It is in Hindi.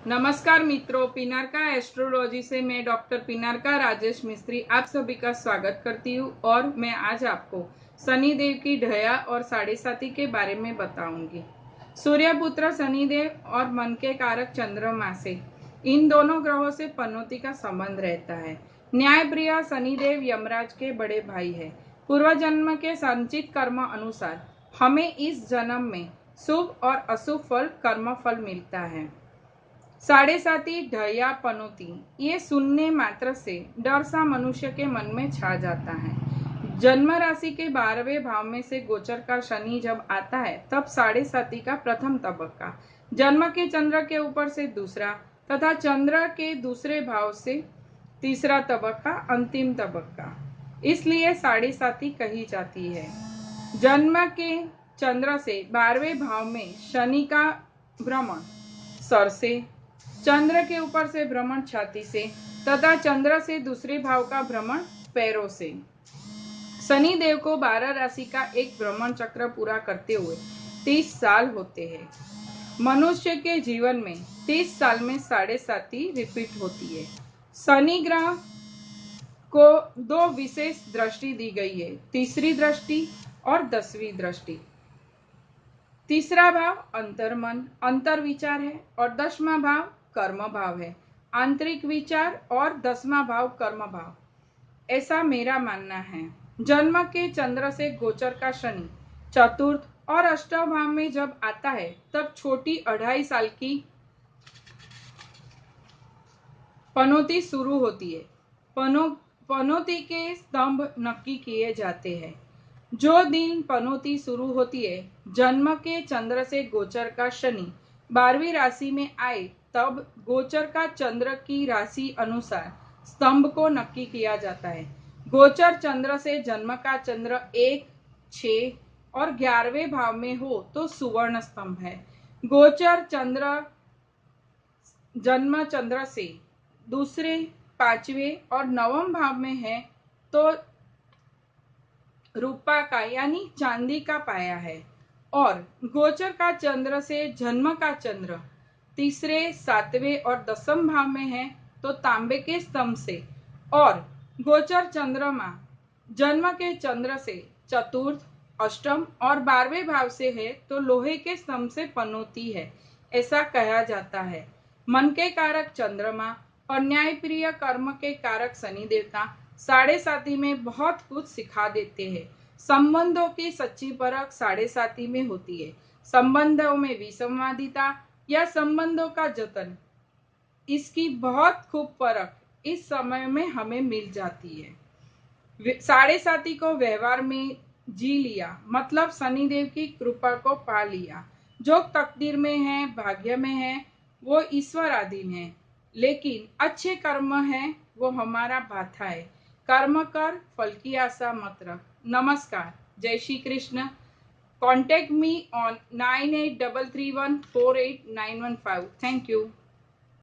नमस्कार मित्रों, पिनारका एस्ट्रोलॉजी से मैं डॉक्टर पिनारका राजेश मिस्त्री आप सभी का स्वागत करती हूँ। और मैं आज आपको शनिदेव की ढया और साढ़े साती के बारे में बताऊंगी। सूर्यपुत्र शनिदेव और मन के कारक चंद्रमा से इन दोनों ग्रहों से पनौती का संबंध रहता है। न्यायप्रिय शनिदेव यमराज के बड़े भाई है। पूर्व जन्म के संचित कर्म अनुसार हमें इस जन्म में शुभ और अशुभ फल कर्म फल मिलता है। साढ़े साती ढया पनौती ये सुनने मात्र से डर सा मनुष्य के मन में छा जाता है। जन्म राशि के 12वें भाव में से गोचर का शनि जब आता है तब साढ़े साती का प्रथम तबक्का, जन्म के चंद्र के ऊपर से दूसरा तथा चंद्र के दूसरे भाव से तीसरा तबक्का अंतिम तबक्का, इसलिए साढ़े साती कही जाती है। जन्म के चंद्र से 12वें भाव में शनि का भ्रमण सर से, चंद्र के ऊपर से भ्रमण छाती से तथा चंद्र से दूसरे भाव का भ्रमण पैरों से। शनि देव को 12 राशि का एक भ्रमण चक्र पूरा करते हुए 30 साल होते हैं। मनुष्य के जीवन में 30 साल में साढ़े साती रिपीट होती है। शनि ग्रह को दो विशेष दृष्टि दी गई है, तीसरी दृष्टि और 10वीं दृष्टि। तीसरा भाव अंतर्मन अंतर विचार है और 10वां भाव कर्म भाव है। आंतरिक विचार और 10वां भाव कर्म भाव, ऐसा मेरा मानना है। जन्म के चंद्र से गोचर का शनि चतुर्थ और अष्टम भाव में जब आता है तब छोटी 2.5 साल की पनौती शुरू होती है। पनौती के स्तंभ नक्की किए जाते हैं। जो दिन पनौती शुरू होती है, जन्म के चंद्र से गोचर का शनि 12वीं राशि में आए तब गोचर का चंद्र की राशि अनुसार स्तंभ को नक्की किया जाता है। गोचर चंद्र से जन्म का चंद्र 1, 6 और 11वें भाव में हो तो सुवर्ण स्तंभ है। गोचर चंद्र जन्म चंद्र से दूसरे, 5वें और 9वें भाव में है तो रूपा का यानी चांदी का पाया है। और गोचर का चंद्र से जन्म का चंद्र तीसरे, 7वें और 10वें भाव में है तो तांबे के स्तंभ से। और गोचर चंद्रमा जन्म के चंद्र से चतुर्थ, अष्टम और 12वें भाव से है तो लोहे के स्तंभ से पनौती है, ऐसा कहा जाता है। मन के कारक चंद्रमा और न्यायप्रिय कर्म के कारक शनि देवता साढ़े साती में बहुत कुछ सिखा देते हैं। संबंधों की सच्ची परख साढ़े साती में होती है। संबंधों में विसंवादिता या संबंधों का जतन, इसकी बहुत खूब परख इस समय में हमें मिल जाती है। साढ़े साती को व्यवहार में जी लिया मतलब शनिदेव की कृपा को पा लिया। जो तकदीर में है, भाग्य में है, वो ईश्वर अधीन है, लेकिन अच्छे कर्म है वो हमारा बाथा है। कर्म कर, फल की आशा मत रख। नमस्कार, जय Shri Krishna. Contact me on 9833148915. Thank you.